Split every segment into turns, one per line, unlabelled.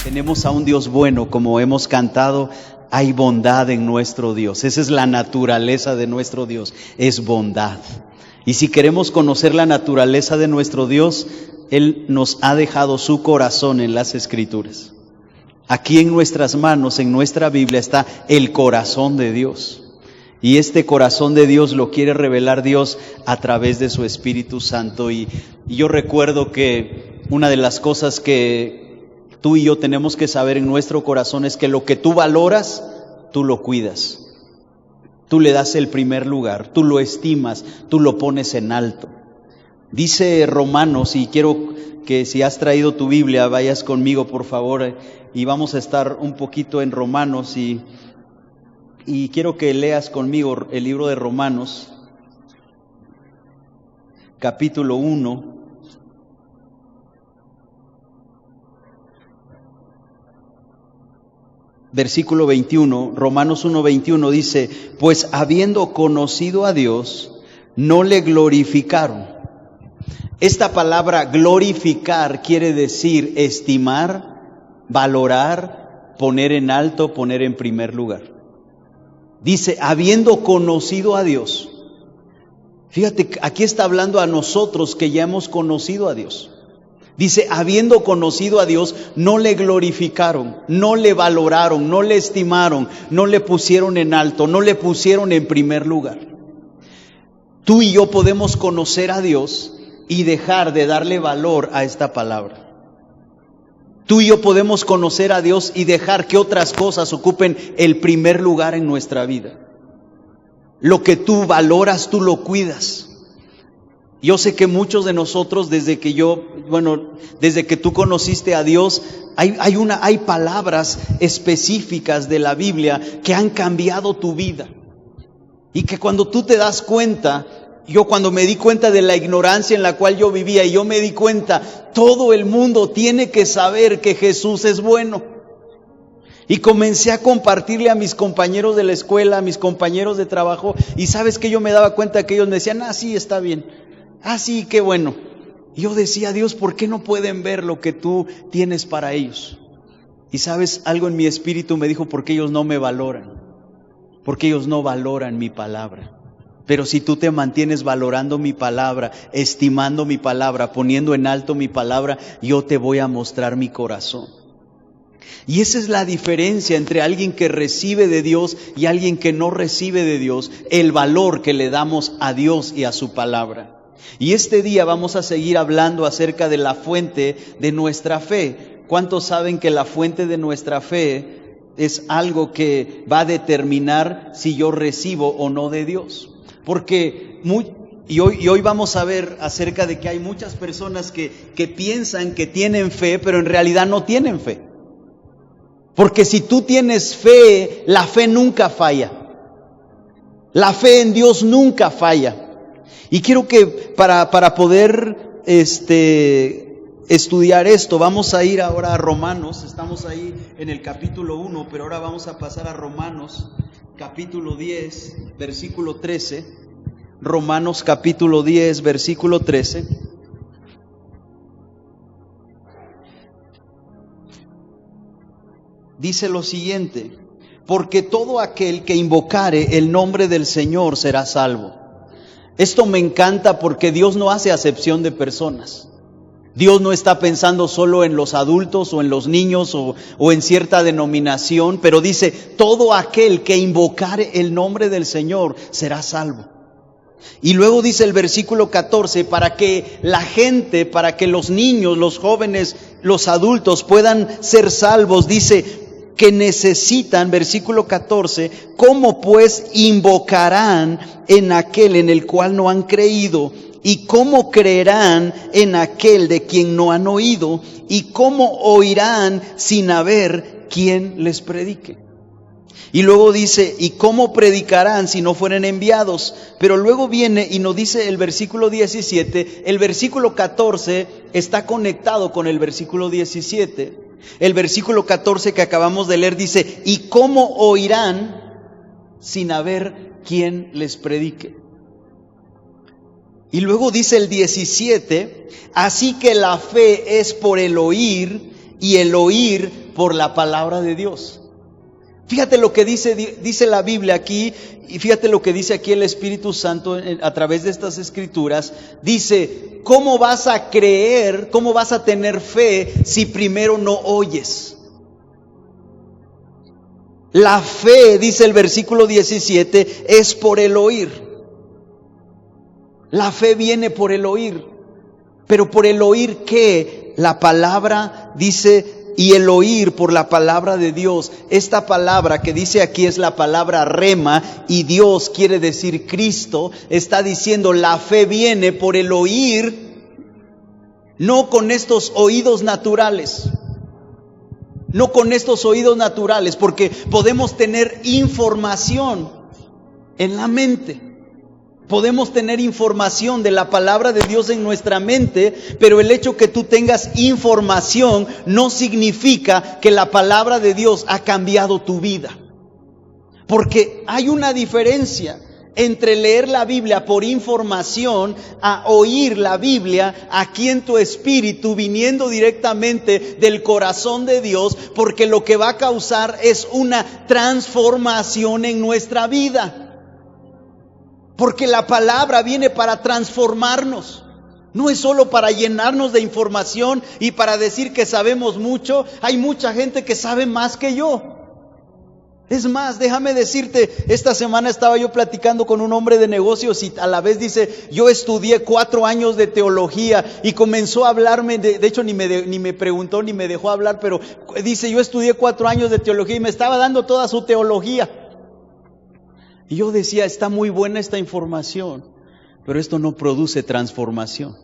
Tenemos a un Dios bueno, como hemos cantado, hay bondad en nuestro Dios. Esa es la naturaleza de nuestro Dios, es bondad. Y si queremos conocer la naturaleza de nuestro Dios, Él nos ha dejado su corazón en las Escrituras. Aquí en nuestras manos, en nuestra Biblia, está el corazón de Dios. Y este corazón de Dios lo quiere revelar Dios a través de su Espíritu Santo. Y yo recuerdo que una de las cosas que tú y yo tenemos que saber en nuestro corazón es que lo que tú valoras, tú lo cuidas. Tú le das el primer lugar, tú lo estimas, tú lo pones en alto. Dice Romanos, y quiero que si has traído tu Biblia, vayas conmigo por favor, y vamos a estar un poquito en Romanos, y quiero que leas conmigo el libro de Romanos, capítulo 1. Versículo 21, Romanos 1:21 dice, pues habiendo conocido a Dios, no le glorificaron. Esta palabra glorificar quiere decir estimar, valorar, poner en alto, poner en primer lugar. Dice, habiendo conocido a Dios. Fíjate, aquí está hablando a nosotros que ya hemos conocido a Dios. Dice, habiendo conocido a Dios, no le glorificaron, no le valoraron, no le estimaron, no le pusieron en alto, no le pusieron en primer lugar. Tú y yo podemos conocer a Dios y dejar de darle valor a esta palabra. Tú y yo podemos conocer a Dios y dejar que otras cosas ocupen el primer lugar en nuestra vida. Lo que tú valoras, tú lo cuidas. Yo sé que muchos de nosotros, desde que tú conociste a Dios, hay palabras específicas de la Biblia que han cambiado tu vida. Y que cuando tú te das cuenta, yo cuando me di cuenta de la ignorancia en la cual yo vivía, y yo me di cuenta, todo el mundo tiene que saber que Jesús es bueno. Y comencé a compartirle a mis compañeros de la escuela, a mis compañeros de trabajo, y sabes que yo me daba cuenta que ellos me decían, sí, está bien. Sí, qué bueno. Y yo decía, Dios, ¿por qué no pueden ver lo que tú tienes para ellos? Y sabes, algo en mi espíritu me dijo, porque ellos no me valoran. Porque ellos no valoran mi palabra. Pero si tú te mantienes valorando mi palabra, estimando mi palabra, poniendo en alto mi palabra, yo te voy a mostrar mi corazón. Y esa es la diferencia entre alguien que recibe de Dios y alguien que no recibe de Dios, el valor que le damos a Dios y a su palabra. Y este día vamos a seguir hablando acerca de la fuente de nuestra fe. ¿Cuántos saben que la fuente de nuestra fe es algo que va a determinar si yo recibo o no de Dios? Porque hoy vamos a ver acerca de que hay muchas personas que piensan que tienen fe, pero en realidad no tienen fe. Porque si tú tienes fe, la fe nunca falla. La fe en Dios nunca falla. Y quiero que para poder estudiar esto, vamos a ir ahora a Romanos. Estamos ahí en el capítulo 1, pero ahora vamos a pasar a Romanos, capítulo 10, versículo 13. Romanos capítulo 10, versículo 13. Dice lo siguiente: porque todo aquel que invocare el nombre del Señor será salvo. Esto me encanta porque Dios no hace acepción de personas. Dios no está pensando solo en los adultos o en los niños o en cierta denominación, pero dice, todo aquel que invocare el nombre del Señor será salvo. Y luego dice el versículo 14, para que la gente, para que los niños, los jóvenes, los adultos puedan ser salvos, dice que necesitan, versículo 14, ¿cómo pues invocarán en aquel en el cual no han creído? ¿Y cómo creerán en aquel de quien no han oído? ¿Y cómo oirán sin haber quien les predique? Y luego dice, ¿y cómo predicarán si no fueren enviados? Pero luego viene y nos dice el versículo 17, el versículo 14 está conectado con el versículo 17. El versículo 14 que acabamos de leer dice, ¿y cómo oirán sin haber quien les predique? Y luego dice el 17, así que la fe es por el oír y el oír por la palabra de Dios. Fíjate lo que dice la Biblia aquí, y fíjate lo que dice aquí el Espíritu Santo a través de estas escrituras. Dice, ¿cómo vas a creer, cómo vas a tener fe si primero no oyes? La fe, dice el versículo 17, es por el oír. La fe viene por el oír. Pero por el oír, ¿qué? La palabra, dice, y el oír por la palabra de Dios. Esta palabra que dice aquí es la palabra rema, y Dios quiere decir Cristo. Está diciendo, la fe viene por el oír, no con estos oídos naturales. No con estos oídos naturales, porque podemos tener información en la mente. Podemos tener información de la palabra de Dios en nuestra mente, pero el hecho que tú tengas información no significa que la palabra de Dios ha cambiado tu vida. Porque hay una diferencia entre leer la Biblia por información a oír la Biblia aquí en tu espíritu, viniendo directamente del corazón de Dios, porque lo que va a causar es una transformación en nuestra vida. Porque la palabra viene para transformarnos. No es solo para llenarnos de información y para decir que sabemos mucho. Hay mucha gente que sabe más que yo. Es más, déjame decirte, esta semana estaba yo platicando con un hombre de negocios y a la vez dice, yo estudié 4 años de teología, y comenzó a hablarme, de hecho ni me preguntó ni me dejó hablar, pero dice, yo estudié 4 años de teología, y me estaba dando toda su teología. Y yo decía, está muy buena esta información, pero esto no produce transformación.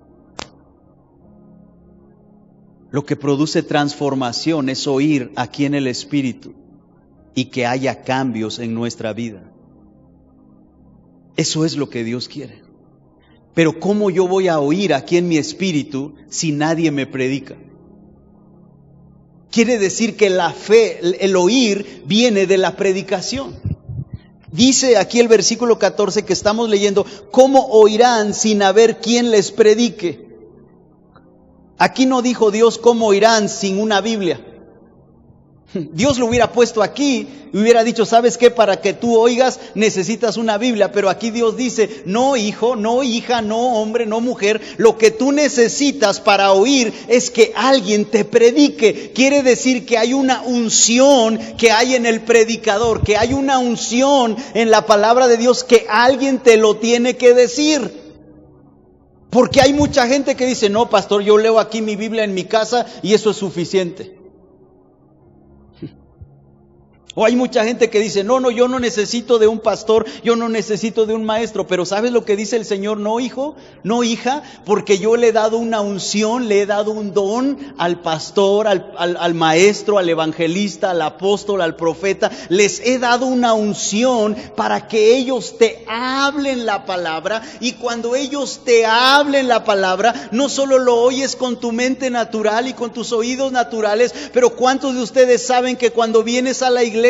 Lo que produce transformación es oír aquí en el Espíritu y que haya cambios en nuestra vida. Eso es lo que Dios quiere. Pero ¿cómo yo voy a oír aquí en mi espíritu si nadie me predica? Quiere decir que la fe, el oír, viene de la predicación. Dice aquí el versículo 14 que estamos leyendo, ¿cómo oirán sin haber quien les predique? Aquí no dijo Dios cómo oirán sin una Biblia. Dios lo hubiera puesto aquí y hubiera dicho, ¿sabes qué? Para que tú oigas necesitas una Biblia. Pero aquí Dios dice, no hijo, no hija, no hombre, no mujer. Lo que tú necesitas para oír es que alguien te predique. Quiere decir que hay una unción que hay en el predicador, que hay una unción en la palabra de Dios que alguien te lo tiene que decir. Porque hay mucha gente que dice, no pastor, yo leo aquí mi Biblia en mi casa y eso es suficiente. O hay mucha gente que dice, no, yo no necesito de un pastor, yo no necesito de un maestro. Pero ¿sabes lo que dice el Señor? No, hijo, no, hija, porque yo le he dado una unción, le he dado un don al pastor, al maestro, al evangelista, al apóstol, al profeta. Les he dado una unción para que ellos te hablen la palabra. Y cuando ellos te hablen la palabra, no solo lo oyes con tu mente natural y con tus oídos naturales, pero ¿cuántos de ustedes saben que cuando vienes a la iglesia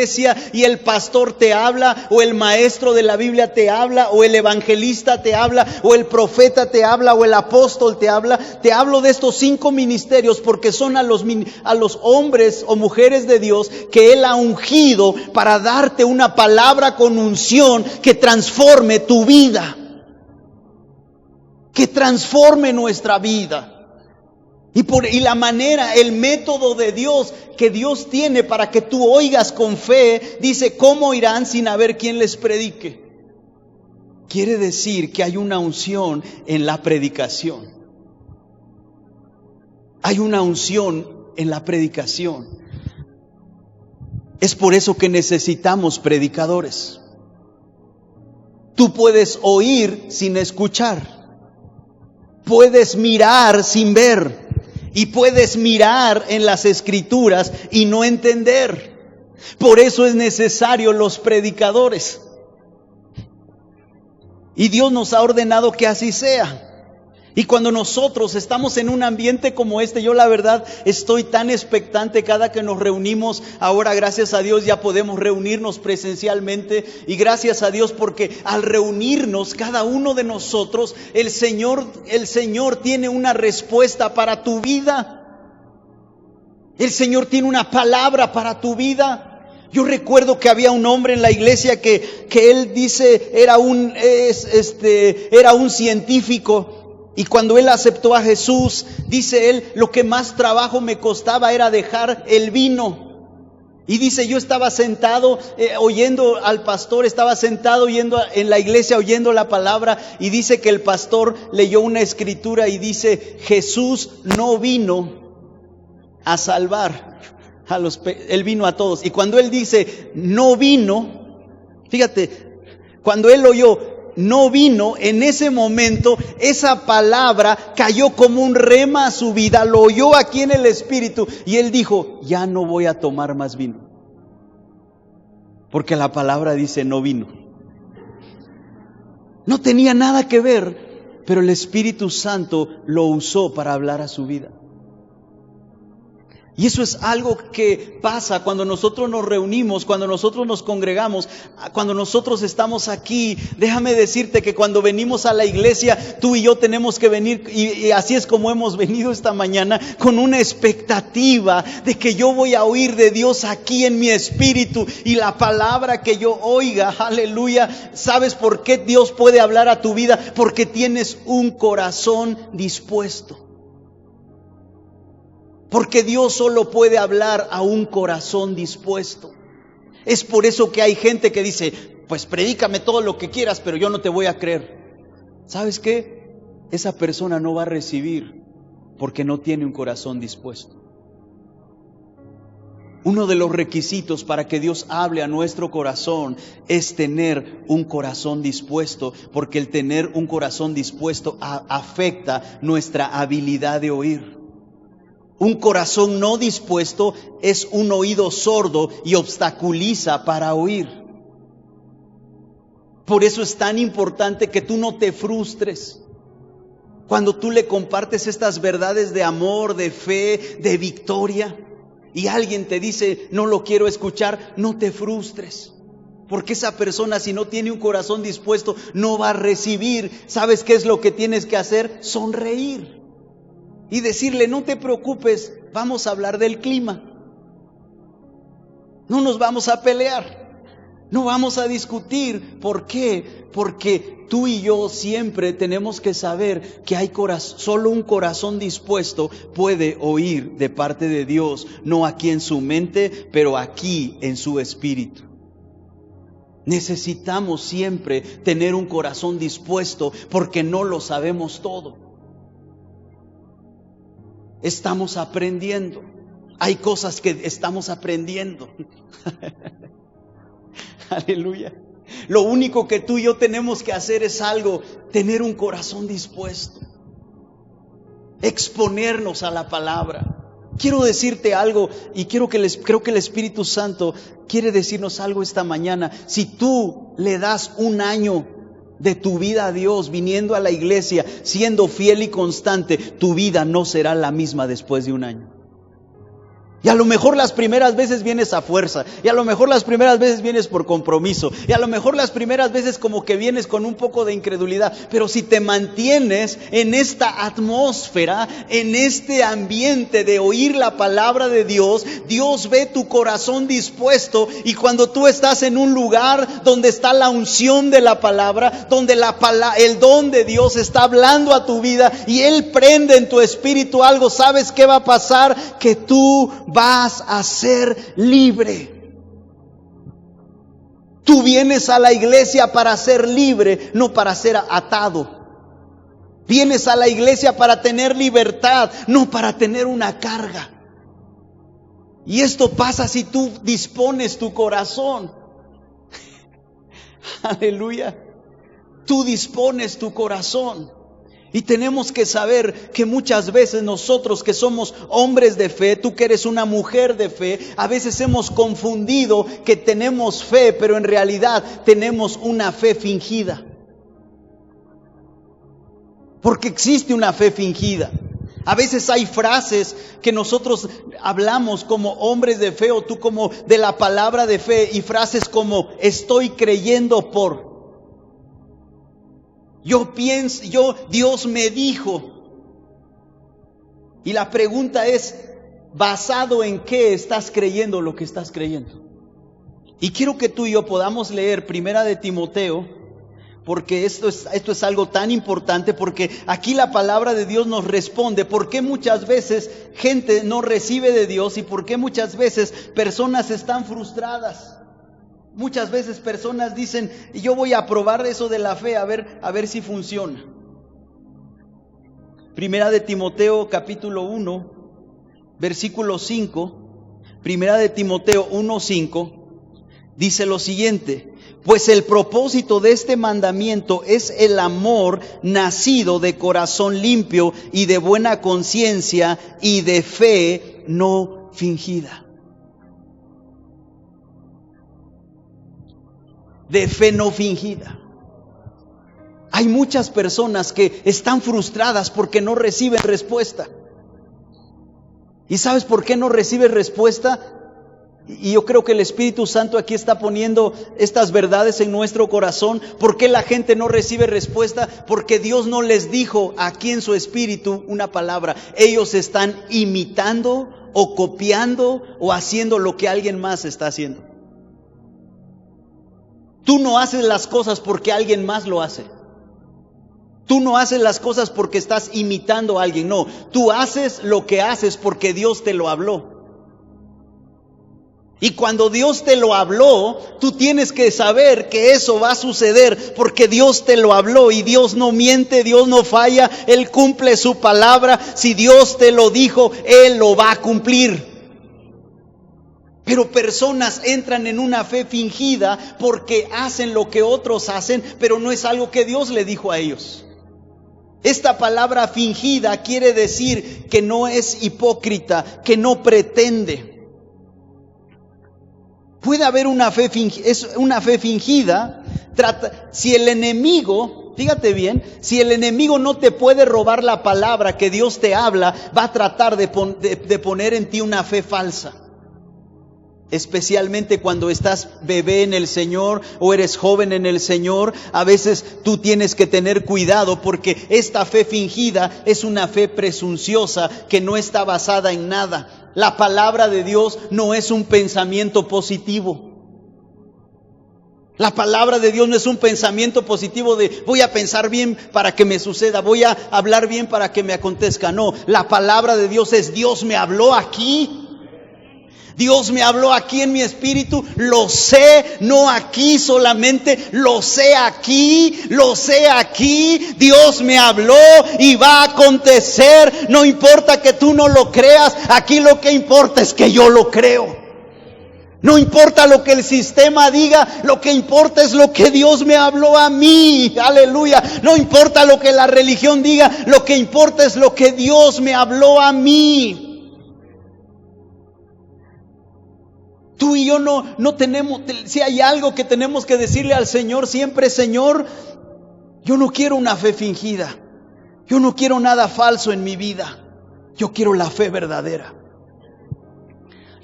y el pastor te habla, o el maestro de la Biblia te habla, o el evangelista te habla, o el profeta te habla, o el apóstol te habla? Te hablo de estos 5 ministerios porque son a los hombres o mujeres de Dios que Él ha ungido para darte una palabra con unción que transforme tu vida, que transforme nuestra vida. Y la manera, el método de Dios que Dios tiene para que tú oigas con fe, dice, ¿cómo irán sin haber quien les predique? Quiere decir que hay una unción en la predicación. Hay una unción en la predicación. Es por eso que necesitamos predicadores. Tú puedes oír sin escuchar. Puedes mirar sin ver. Y puedes mirar en las Escrituras y no entender. Por eso es necesario los predicadores. Y Dios nos ha ordenado que así sea. Y cuando nosotros estamos en un ambiente como este, yo la verdad estoy tan expectante cada que nos reunimos. Ahora, gracias a Dios, ya podemos reunirnos presencialmente. Y gracias a Dios porque al reunirnos cada uno de nosotros, el Señor tiene una respuesta para tu vida. El Señor tiene una palabra para tu vida. Yo recuerdo que había un hombre en la iglesia que él dice era un científico. Y cuando él aceptó a Jesús, dice él, lo que más trabajo me costaba era dejar el vino. Y dice, yo estaba sentado oyendo al pastor, estaba sentado oyendo en la iglesia, oyendo la palabra. Y dice que el pastor leyó una escritura y dice, Jesús no vino a salvar él vino a todos. Y cuando él dice, no vino, fíjate, cuando él oyó, no vino, en ese momento esa palabra cayó como un rema a su vida, lo oyó aquí en el espíritu y él dijo, ya no voy a tomar más vino. Porque la palabra dice no vino. No tenía nada que ver, pero el Espíritu Santo lo usó para hablar a su vida. Y eso es algo que pasa cuando nosotros nos reunimos, cuando nosotros nos congregamos, cuando nosotros estamos aquí. Déjame decirte que cuando venimos a la iglesia, tú y yo tenemos que venir, y así es como hemos venido esta mañana, con una expectativa de que yo voy a oír de Dios aquí en mi espíritu. Y la palabra que yo oiga, aleluya, ¿sabes por qué Dios puede hablar a tu vida? Porque tienes un corazón dispuesto. Porque Dios solo puede hablar a un corazón dispuesto. Es por eso que hay gente que dice, pues predícame todo lo que quieras, pero yo no te voy a creer. ¿Sabes qué? Esa persona no va a recibir porque no tiene un corazón dispuesto. Uno de los requisitos para que Dios hable a nuestro corazón es tener un corazón dispuesto, porque el tener un corazón dispuesto afecta nuestra habilidad de oír. Un corazón no dispuesto es un oído sordo y obstaculiza para oír. Por eso es tan importante que tú no te frustres. Cuando tú le compartes estas verdades de amor, de fe, de victoria, y alguien te dice, no lo quiero escuchar, no te frustres. Porque esa persona, si no tiene un corazón dispuesto, no va a recibir. ¿Sabes qué es lo que tienes que hacer? Sonreír. Y decirle, no te preocupes, vamos a hablar del clima. No nos vamos a pelear, no vamos a discutir. ¿Por qué? Porque tú y yo siempre tenemos que saber que hay solo un corazón dispuesto puede oír de parte de Dios, no aquí en su mente, pero aquí en su espíritu. Necesitamos siempre tener un corazón dispuesto porque no lo sabemos todo. Estamos aprendiendo. Hay cosas que estamos aprendiendo. Aleluya. Lo único que tú y yo tenemos que hacer es algo, tener un corazón dispuesto. Exponernos a la palabra. Quiero decirte algo y creo que el Espíritu Santo quiere decirnos algo esta mañana. Si tú le das un año de tu vida a Dios, viniendo a la iglesia, siendo fiel y constante, tu vida no será la misma después de un año. Y a lo mejor las primeras veces vienes a fuerza, y a lo mejor las primeras veces vienes por compromiso, y a lo mejor las primeras veces como que vienes con un poco de incredulidad, pero si te mantienes en esta atmósfera, en este ambiente de oír la palabra de Dios, Dios ve tu corazón dispuesto, y cuando tú estás en un lugar donde está la unción de la palabra, donde el don de Dios está hablando a tu vida, y Él prende en tu espíritu algo, ¿sabes qué va a pasar? Que tú vas a ser libre. Tú vienes a la iglesia para ser libre, no para ser atado. Vienes a la iglesia para tener libertad, no para tener una carga. Y esto pasa si tú dispones tu corazón. Aleluya. Tú dispones tu corazón. Y tenemos que saber que muchas veces nosotros que somos hombres de fe, tú que eres una mujer de fe, a veces hemos confundido que tenemos fe, pero en realidad tenemos una fe fingida. Porque existe una fe fingida. A veces hay frases que nosotros hablamos como hombres de fe o tú como de la palabra de fe, y frases como estoy creyendo por... Dios me dijo. Y la pregunta es, ¿basado en qué estás creyendo lo que estás creyendo? Y quiero que tú y yo podamos leer Primera de Timoteo, porque esto es algo tan importante, porque aquí la palabra de Dios nos responde por qué muchas veces gente no recibe de Dios y por qué muchas veces personas están frustradas. Muchas veces personas dicen, yo voy a probar eso de la fe, a ver si funciona. Primera de Timoteo capítulo 1, versículo 5. Primera de Timoteo 1:5 dice lo siguiente: pues el propósito de este mandamiento es el amor nacido de corazón limpio y de buena conciencia y de fe no fingida. De fe no fingida. Hay muchas personas que están frustradas porque no reciben respuesta. ¿Y sabes por qué no recibes respuesta? Y yo creo que el Espíritu Santo aquí está poniendo estas verdades en nuestro corazón. ¿Por qué la gente no recibe respuesta? Porque Dios no les dijo aquí en su espíritu una palabra. Ellos están imitando o copiando o haciendo lo que alguien más está haciendo. Tú no haces las cosas porque alguien más lo hace. Tú no haces las cosas porque estás imitando a alguien. No, tú haces lo que haces porque Dios te lo habló. Y cuando Dios te lo habló, tú tienes que saber que eso va a suceder porque Dios te lo habló. Y Dios no miente, Dios no falla, Él cumple su palabra. Si Dios te lo dijo, Él lo va a cumplir. Pero personas entran en una fe fingida porque hacen lo que otros hacen, pero no es algo que Dios le dijo a ellos. Esta palabra fingida quiere decir que no es hipócrita, que no pretende. Puede haber una fe fingida, es una fe fingida. Si el enemigo, fíjate bien, si el enemigo no te puede robar la palabra que Dios te habla, va a tratar de poner en ti una fe falsa. Especialmente cuando estás bebé en el Señor o eres joven en el Señor, a veces tú tienes que tener cuidado porque esta fe fingida es una fe presunciosa que no está basada en nada. La palabra de Dios no es un pensamiento positivo. La palabra de Dios no es un pensamiento positivo de voy a pensar bien para que me suceda, voy a hablar bien para que me acontezca. No, la palabra de Dios es Dios me habló aquí. Dios me habló aquí en mi espíritu, lo sé, no aquí solamente, lo sé aquí, Dios me habló y va a acontecer, no importa que tú no lo creas, aquí lo que importa es que yo lo creo. No importa lo que el sistema diga, lo que importa es lo que Dios me habló a mí, aleluya. No importa lo que la religión diga, lo que importa es lo que Dios me habló a mí. Tú y yo no tenemos, si hay algo que tenemos que decirle al Señor siempre, Señor, yo no quiero una fe fingida, yo no quiero nada falso en mi vida, yo quiero la fe verdadera.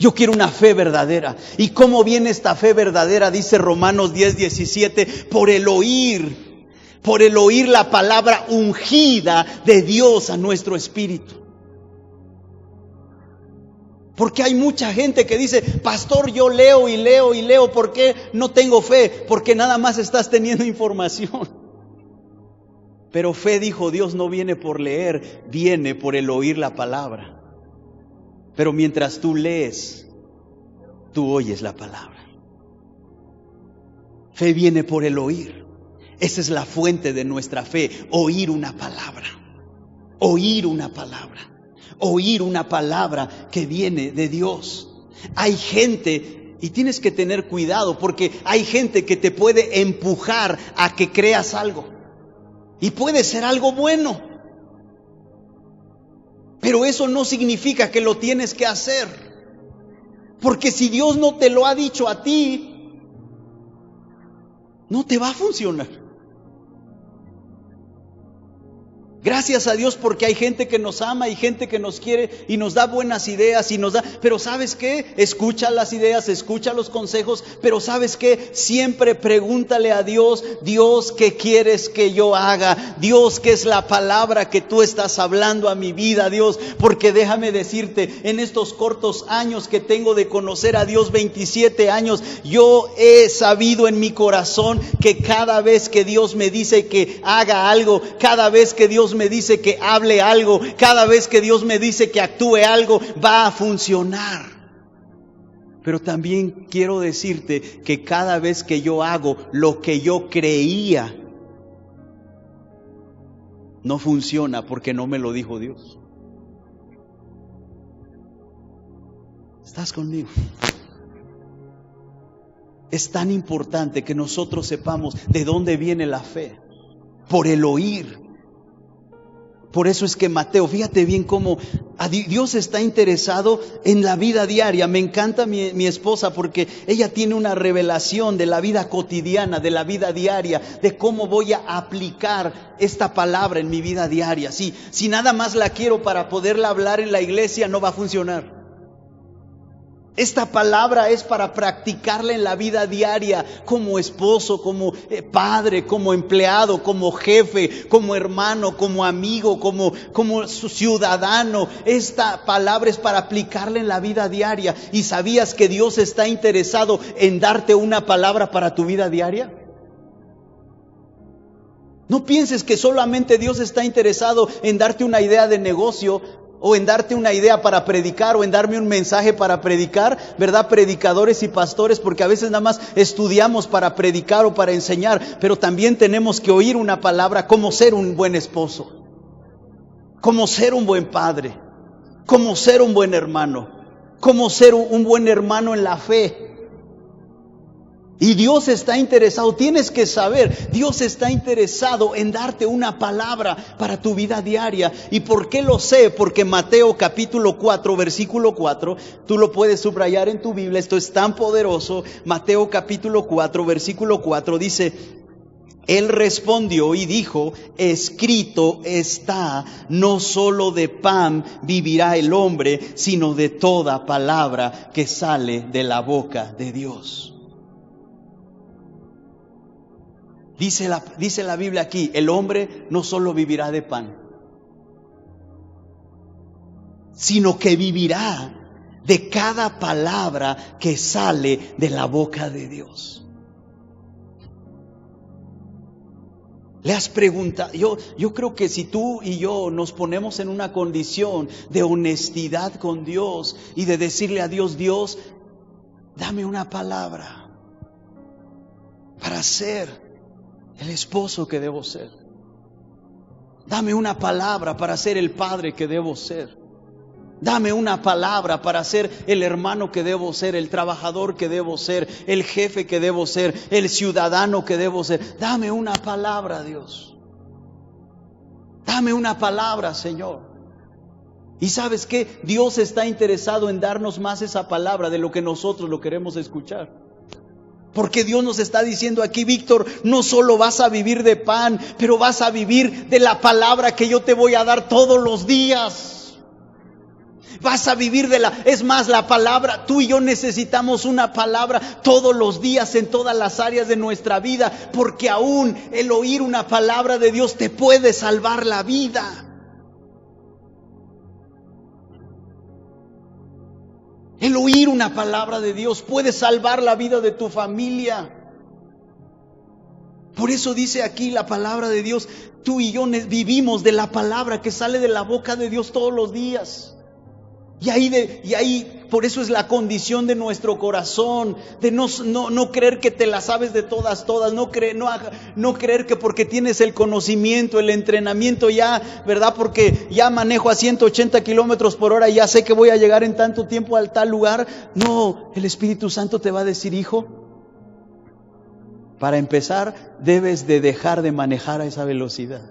Yo quiero una fe verdadera. ¿Y cómo viene esta fe verdadera? Dice Romanos 10:17, por el oír la palabra ungida de Dios a nuestro espíritu. Porque hay mucha gente que dice, pastor, yo leo y leo y leo, ¿por qué no tengo fe? Porque nada más estás teniendo información. Pero fe, dijo Dios, no viene por leer, viene por el oír la palabra. Pero mientras tú lees, tú oyes la palabra. Fe viene por el oír. Esa es la fuente de nuestra fe, oír una palabra. Oír una palabra. Oír una palabra que viene de Dios. Hay gente, y tienes que tener cuidado, porque hay gente que te puede empujar a que creas algo. Y puede ser algo bueno. Pero eso no significa que lo tienes que hacer. Porque si Dios no te lo ha dicho a ti, no te va a funcionar. Gracias a Dios porque hay gente que nos ama y gente que nos quiere y nos da buenas ideas y nos da... Pero ¿sabes qué? Escucha las ideas, escucha los consejos, pero ¿sabes qué? Siempre pregúntale a Dios, Dios, ¿qué quieres que yo haga? Dios, ¿qué es la palabra que tú estás hablando a mi vida, Dios? Porque déjame decirte, en estos cortos años que tengo de conocer a Dios, 27 años, yo he sabido en mi corazón que cada vez que Dios me dice que haga algo, cada vez que Dios me dice que hable algo, cada vez que Dios me dice que actúe algo, va a funcionar. Pero también quiero decirte que cada vez que yo hago lo que yo creía, no funciona porque no me lo dijo Dios. ¿Estás conmigo? Es tan importante que nosotros sepamos de dónde viene la fe. Por el oír. Por eso es que Mateo, fíjate bien cómo Dios está interesado en la vida diaria. Me encanta mi esposa porque ella tiene una revelación de la vida cotidiana, de la vida diaria, de cómo voy a aplicar esta palabra en mi vida diaria. Si nada más la quiero para poderla hablar en la iglesia, no va a funcionar. Esta palabra es para practicarla en la vida diaria, como esposo, como padre, como empleado, como jefe, como hermano, como amigo, como ciudadano. Esta palabra es para aplicarla en la vida diaria. ¿Y sabías que Dios está interesado en darte una palabra para tu vida diaria? No pienses que solamente Dios está interesado en darte una idea de negocio, o en darte una idea para predicar, o en darme un mensaje para predicar, ¿verdad? Predicadores y pastores, porque a veces nada más estudiamos para predicar o para enseñar, pero también tenemos que oír una palabra, como ser un buen esposo, como ser un buen padre, como ser un buen hermano, como ser un buen hermano en la fe. Y Dios está interesado, tienes que saber, Dios está interesado en darte una palabra para tu vida diaria. ¿Y por qué lo sé? Porque Mateo capítulo 4, versículo 4, tú lo puedes subrayar en tu Biblia, esto es tan poderoso. Mateo capítulo 4, versículo 4 dice: Él respondió y dijo, escrito está, no solo de pan vivirá el hombre, sino de toda palabra que sale de la boca de Dios. Dice la Biblia aquí, el hombre no solo vivirá de pan, sino que vivirá de cada palabra que sale de la boca de Dios. ¿Le has preguntado? Yo creo que si tú y yo nos ponemos en una condición de honestidad con Dios y de decirle a Dios, Dios, dame una palabra para ser el esposo que debo ser. Dame una palabra para ser el padre que debo ser. Dame una palabra para ser el hermano que debo ser, el trabajador que debo ser, el jefe que debo ser, el ciudadano que debo ser. Dame una palabra, Dios. Dame una palabra, Señor. Y ¿sabes qué? Dios está interesado en darnos más esa palabra de lo que nosotros lo queremos escuchar. Porque Dios nos está diciendo aquí, Víctor, no solo vas a vivir de pan, pero vas a vivir de la palabra que yo te voy a dar todos los días. Vas a vivir es más, la palabra, tú y yo necesitamos una palabra todos los días en todas las áreas de nuestra vida, porque aún el oír una palabra de Dios te puede salvar la vida. El oír una palabra de Dios puede salvar la vida de tu familia. Por eso dice aquí la palabra de Dios, tú y yo vivimos de la palabra que sale de la boca de Dios todos los días. Y ahí, por eso es la condición de nuestro corazón, de no creer que te la sabes de todas, no creer que porque tienes el conocimiento, el entrenamiento ya, ¿verdad? Porque ya manejo a 180 kilómetros por hora y ya sé que voy a llegar en tanto tiempo al tal lugar. No, el Espíritu Santo te va a decir, hijo, para empezar, debes de dejar de manejar a esa velocidad.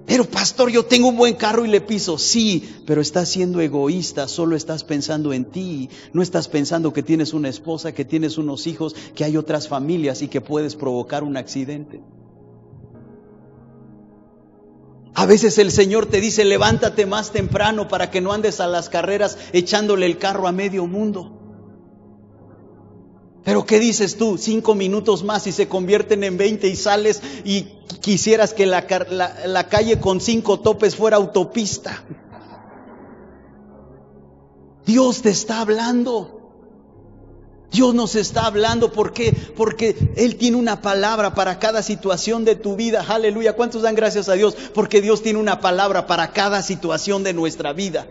Pero pastor, yo tengo un buen carro y le piso. Sí, pero estás siendo egoísta, solo estás pensando en ti. No estás pensando que tienes una esposa, que tienes unos hijos, que hay otras familias y que puedes provocar un accidente. A veces el Señor te dice, levántate más temprano para que no andes a las carreras echándole el carro a medio mundo. Pero ¿qué dices tú? 5 minutos más y se convierten en 20 y sales y quisieras que la calle con 5 topes fuera autopista. Dios te está hablando. Dios nos está hablando. ¿Por qué? Porque Él tiene una palabra para cada situación de tu vida. Aleluya. ¿Cuántos dan gracias a Dios? Porque Dios tiene una palabra para cada situación de nuestra vida.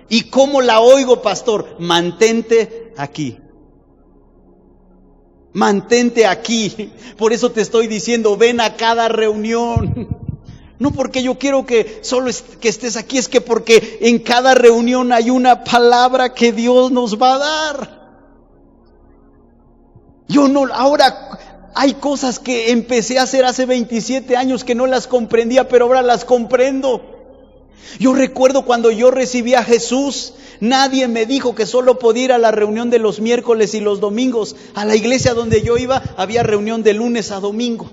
¿Y cómo la oigo, pastor? Mantente aquí. Mantente aquí. Por eso te estoy diciendo, ven a cada reunión. No porque yo quiero que solo que estés aquí, es que porque en cada reunión hay una palabra que Dios nos va a dar. Ahora hay cosas que empecé a hacer hace 27 años que no las comprendía, pero ahora las comprendo. Yo recuerdo cuando yo recibí a Jesús, nadie me dijo que solo podía ir a la reunión de los miércoles y los domingos. A la iglesia donde yo iba había reunión de lunes a domingo.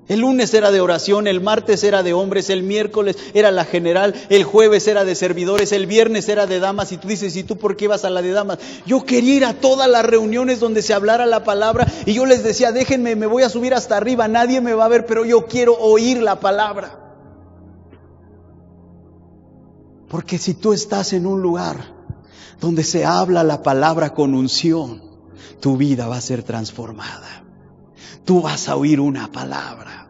El lunes era de oración, el martes era de hombres, el miércoles era la general, el jueves era de servidores, el viernes era de damas. Y tú dices, ¿y tú por qué ibas a la de damas? Yo quería ir a todas las reuniones donde se hablara la palabra y yo les decía, déjenme, me voy a subir hasta arriba, nadie me va a ver, pero yo quiero oír la palabra. Porque si tú estás en un lugar donde se habla la palabra con unción, tu vida va a ser transformada. Tú vas a oír una palabra.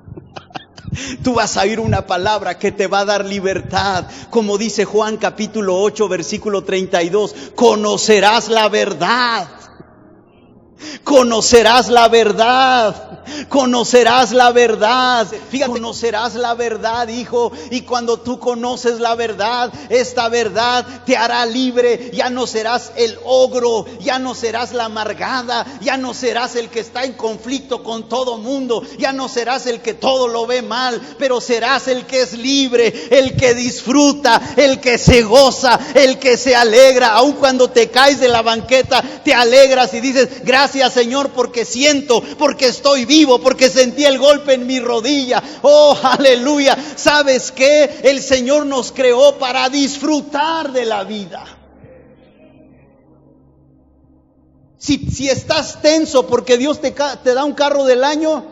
Tú vas a oír una palabra que te va a dar libertad. Como dice Juan capítulo 8 versículo 32, conocerás la verdad. Conocerás la verdad, conocerás la verdad. Fíjate, conocerás la verdad, hijo. Y cuando tú conoces la verdad, esta verdad te hará libre. Ya no serás el ogro, ya no serás la amargada, ya no serás el que está en conflicto con todo mundo, ya no serás el que todo lo ve mal, pero serás el que es libre, el que disfruta, el que se goza, el que se alegra. Aun cuando te caes de la banqueta, te alegras y dices, gracias Señor, porque estoy vivo, porque sentí el golpe en mi rodilla. Oh, aleluya. ¿Sabes qué? El Señor nos creó para disfrutar de la vida. Si estás tenso porque Dios te da un carro del año,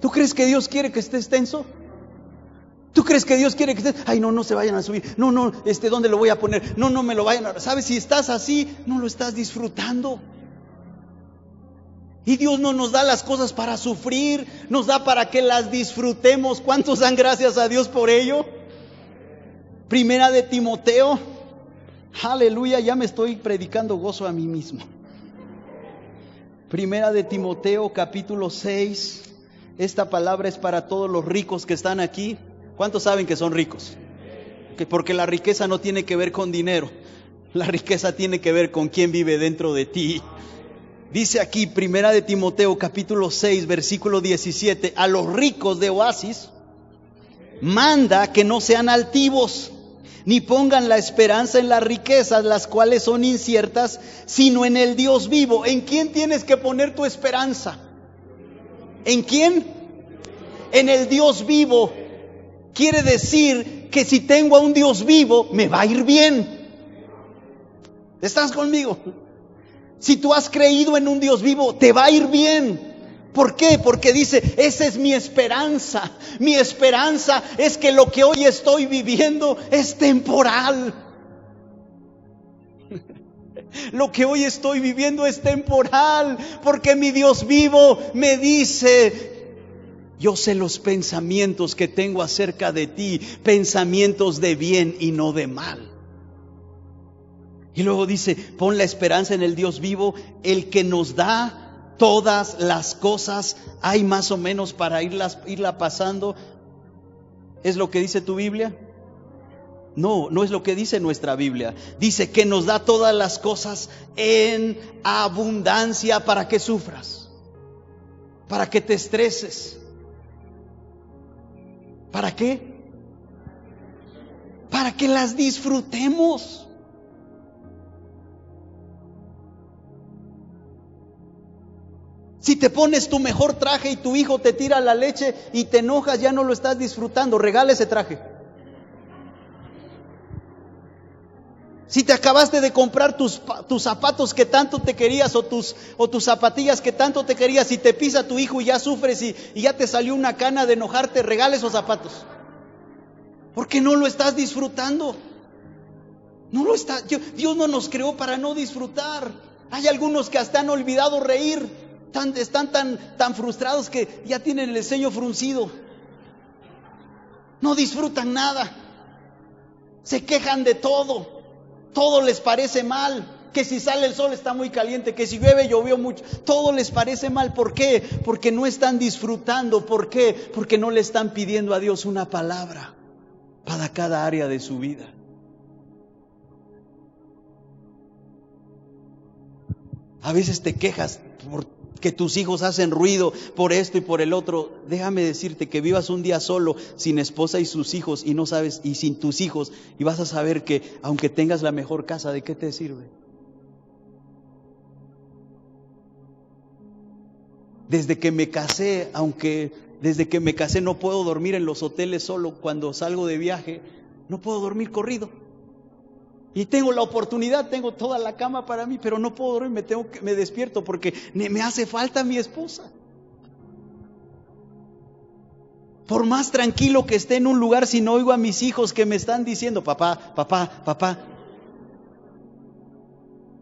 ¿tú crees que Dios quiere que estés tenso? ¿Tú crees que Dios quiere que estés? Ay, no se vayan a subir. No, ¿dónde lo voy a poner? No me lo vayan a... ¿Sabes? Si estás así, no lo estás disfrutando. Y Dios no nos da las cosas para sufrir, nos da para que las disfrutemos. ¿Cuántos dan gracias a Dios por ello? Primera de Timoteo, aleluya, ya me estoy predicando gozo a mí mismo. Primera de Timoteo capítulo 6, esta palabra es para todos los ricos que están aquí. ¿Cuántos saben que son ricos? Porque la riqueza no tiene que ver con dinero, la riqueza tiene que ver con quién vive dentro de ti. Dice aquí, Primera de Timoteo, capítulo 6, versículo 17, a los ricos de Oasis, manda que no sean altivos, ni pongan la esperanza en las riquezas, las cuales son inciertas, sino en el Dios vivo. ¿En quién tienes que poner tu esperanza? ¿En quién? En el Dios vivo. Quiere decir que si tengo a un Dios vivo, me va a ir bien. ¿Estás conmigo? Si tú has creído en un Dios vivo, te va a ir bien. ¿Por qué? Porque dice, esa es mi esperanza. Mi esperanza es que lo que hoy estoy viviendo es temporal. Lo que hoy estoy viviendo es temporal, porque mi Dios vivo me dice, yo sé los pensamientos que tengo acerca de ti, pensamientos de bien y no de mal. Y luego dice, pon la esperanza en el Dios vivo, el que nos da todas las cosas. Hay más o menos para irla pasando. ¿Es lo que dice tu Biblia? No, no es lo que dice nuestra Biblia. Dice que nos da todas las cosas en abundancia para que sufras, para que te estreses. ¿Para qué? Para que las disfrutemos. Si te pones tu mejor traje y tu hijo te tira la leche y te enojas, ya no lo estás disfrutando. Regala ese traje. Si te acabaste de comprar tus zapatos que tanto te querías o tus zapatillas que tanto te querías, y te pisa tu hijo y ya sufres y ya te salió una cana de enojarte, regala esos zapatos. Porque no lo estás disfrutando. Dios no nos creó para no disfrutar. Hay algunos que hasta han olvidado reír. Están tan frustrados que ya tienen el ceño fruncido. No disfrutan nada. Se quejan de todo. Todo les parece mal. Que si sale el sol está muy caliente, que si llueve llovió mucho. Todo les parece mal. ¿Por qué? Porque no están disfrutando. ¿Por qué? Porque no le están pidiendo a Dios una palabra para cada área de su vida. A veces te quejas porque tus hijos hacen ruido por esto y por el otro. Déjame decirte que vivas un día solo, sin esposa y sus hijos, y no sabes, y sin tus hijos, y vas a saber que aunque tengas la mejor casa, ¿de qué te sirve? Desde que me casé no puedo dormir en los hoteles solo. Cuando salgo de viaje, no puedo dormir corrido. Y tengo la oportunidad, tengo toda la cama para mí, pero no puedo dormir, me despierto porque me hace falta mi esposa. Por más tranquilo que esté en un lugar, si no oigo a mis hijos que me están diciendo, papá, papá, papá.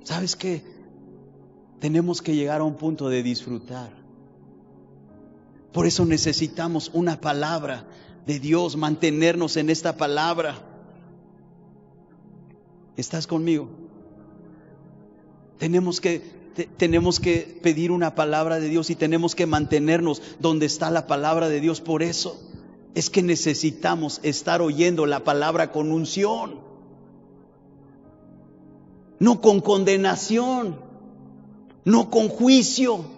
¿Sabes qué? Tenemos que llegar a un punto de disfrutar. Por eso necesitamos una palabra de Dios, mantenernos en esta palabra. ¿Estás conmigo? Tenemos que pedir una palabra de Dios y tenemos que mantenernos donde está la palabra de Dios. Por eso es que necesitamos estar oyendo la palabra con unción, no con condenación, no con juicio,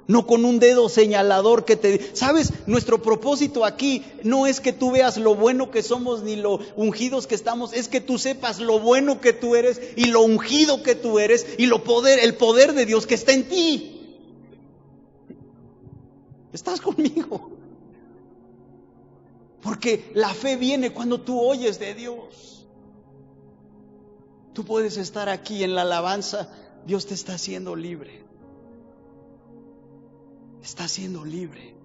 no con un dedo señalador que te... ¿Sabes? Nuestro propósito aquí no es que tú veas lo bueno que somos ni lo ungidos que estamos, es que tú sepas lo bueno que tú eres y lo ungido que tú eres y el poder de Dios que está en ti. ¿Estás conmigo? Porque la fe viene cuando tú oyes de Dios. Tú puedes estar aquí en la alabanza, Dios te está haciendo libre. Está siendo libre.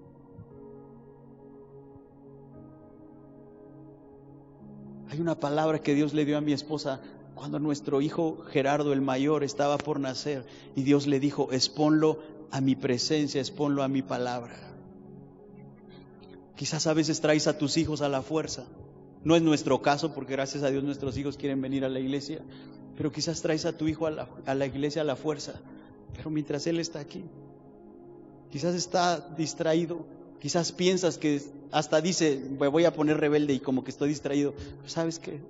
Hay una palabra que Dios le dio a mi esposa cuando nuestro hijo Gerardo, el mayor, estaba por nacer, y Dios le dijo: exponlo a mi presencia, exponlo a mi palabra. Quizás a veces traes a tus hijos a la fuerza. No es nuestro caso, porque gracias a Dios nuestros hijos quieren venir a la iglesia, pero quizás traes a tu hijo a la iglesia a la fuerza. Pero mientras él está aquí, quizás está distraído, quizás piensas que hasta dice, me voy a poner rebelde y como que estoy distraído. Pero ¿sabes qué?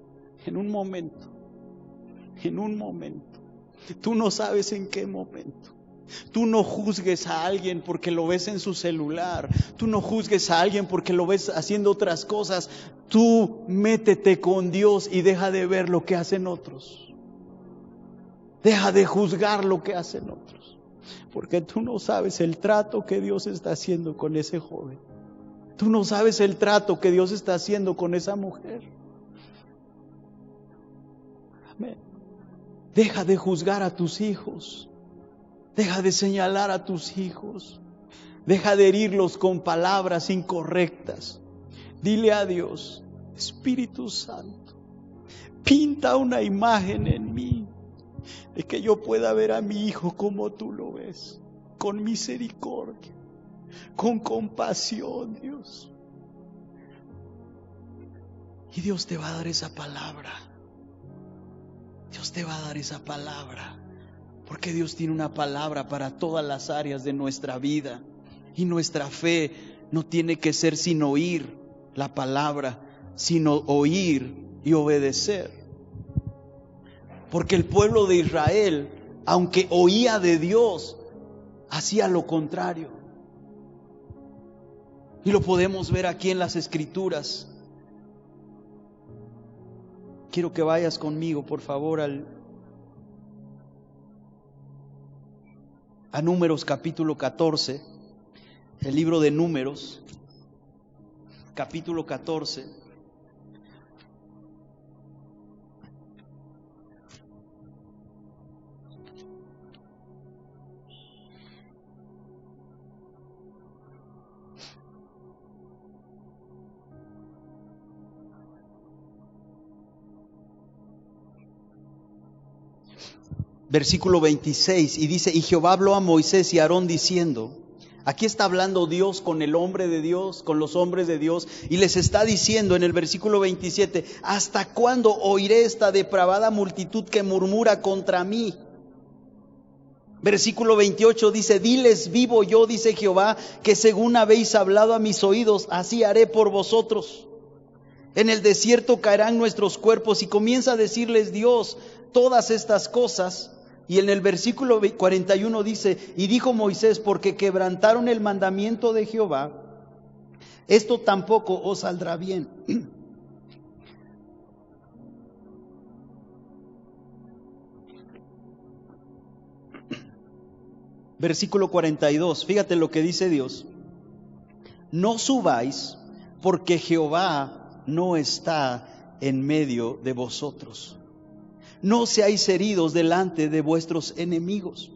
En un momento, tú no sabes en qué momento. Tú no juzgues a alguien porque lo ves en su celular. Tú no juzgues a alguien porque lo ves haciendo otras cosas. Tú métete con Dios y deja de ver lo que hacen otros. Deja de juzgar lo que hacen otros. Porque tú no sabes el trato que Dios está haciendo con ese joven. Tú no sabes el trato que Dios está haciendo con esa mujer. Deja de juzgar a tus hijos. Deja de señalar a tus hijos. Deja de herirlos con palabras incorrectas. Dile a Dios: Espíritu Santo, pinta una imagen en mí de que yo pueda ver a mi hijo como tú lo ves, con misericordia, con compasión, Dios. Y Dios te va a dar esa palabra. Dios te va a dar esa palabra. Porque Dios tiene una palabra para todas las áreas de nuestra vida. Y nuestra fe no tiene que ser sin oír la palabra, sino oír y obedecer. Porque el pueblo de Israel, aunque oía de Dios, hacía lo contrario. Y lo podemos ver aquí en las Escrituras. Quiero que vayas conmigo, por favor, a Números capítulo 14, el libro de Números, capítulo 14. Versículo 26, y dice: y Jehová habló a Moisés y a Aarón diciendo. Aquí está hablando Dios con el hombre de Dios, con los hombres de Dios, y les está diciendo en el versículo 27: ¿hasta cuándo oiré esta depravada multitud que murmura contra mí? Versículo 28 dice: diles, vivo yo, dice Jehová, que según habéis hablado a mis oídos, así haré por vosotros. En el desierto caerán nuestros cuerpos. Y comienza a decirles Dios todas estas cosas. Y en el versículo 41 dice: y dijo Moisés, porque quebrantaron el mandamiento de Jehová, esto tampoco os saldrá bien. Versículo 42, fíjate lo que dice Dios: no subáis, porque Jehová no está en medio de vosotros. No seáis heridos delante de vuestros enemigos,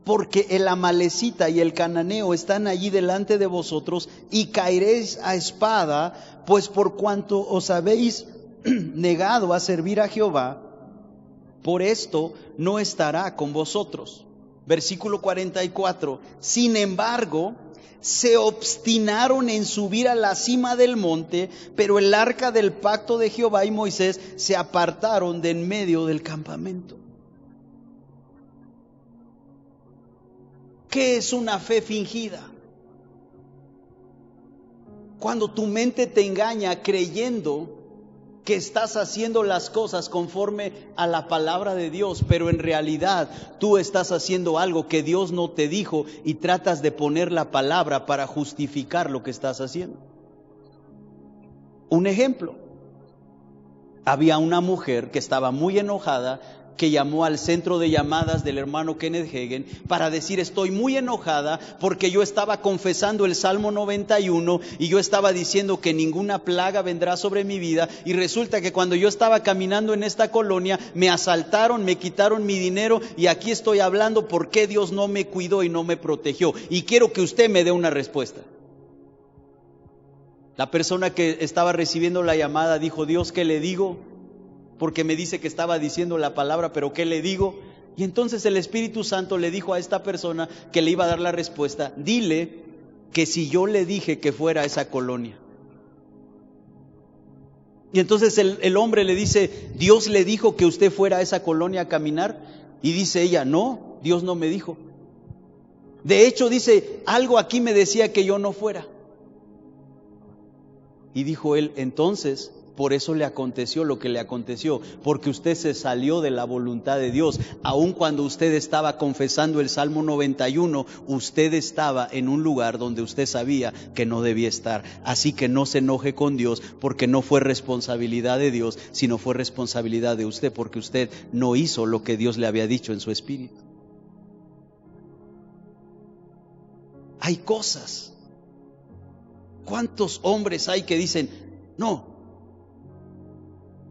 porque el amalecita y el cananeo están allí delante de vosotros, y caeréis a espada, pues por cuanto os habéis negado a servir a Jehová, por esto no estará con vosotros. Versículo 44, sin embargo, se obstinaron en subir a la cima del monte, pero el arca del pacto de Jehová y Moisés se apartaron de en medio del campamento. ¿Qué es una fe fingida? Cuando tu mente te engaña creyendo que estás haciendo las cosas conforme a la palabra de Dios, pero en realidad tú estás haciendo algo que Dios no te dijo y tratas de poner la palabra para justificar lo que estás haciendo. Un ejemplo: había una mujer que estaba muy enojada, que llamó al centro de llamadas del hermano Kenneth Hagin para decir: estoy muy enojada porque yo estaba confesando el Salmo 91 y yo estaba diciendo que ninguna plaga vendrá sobre mi vida, y resulta que cuando yo estaba caminando en esta colonia me asaltaron, me quitaron mi dinero, y aquí estoy hablando por qué Dios no me cuidó y no me protegió, y quiero que usted me dé una respuesta. La persona que estaba recibiendo la llamada dijo: Dios, ¿qué le digo? Porque me dice que estaba diciendo la palabra, pero ¿qué le digo? Y entonces el Espíritu Santo le dijo a esta persona que le iba a dar la respuesta: dile que si yo le dije que fuera a esa colonia. Y entonces el hombre le dice: ¿Dios le dijo que usted fuera a esa colonia a caminar? Y dice ella: no, Dios no me dijo. De hecho, dice, algo aquí me decía que yo no fuera. Y dijo él: entonces, por eso le aconteció lo que le aconteció, porque usted se salió de la voluntad de Dios. Aun cuando usted estaba confesando el Salmo 91, usted estaba en un lugar donde usted sabía que no debía estar. Así que no se enoje con Dios, porque no fue responsabilidad de Dios, sino fue responsabilidad de usted, porque usted no hizo lo que Dios le había dicho en su espíritu. Hay cosas. ¿Cuántos hombres hay que dicen: no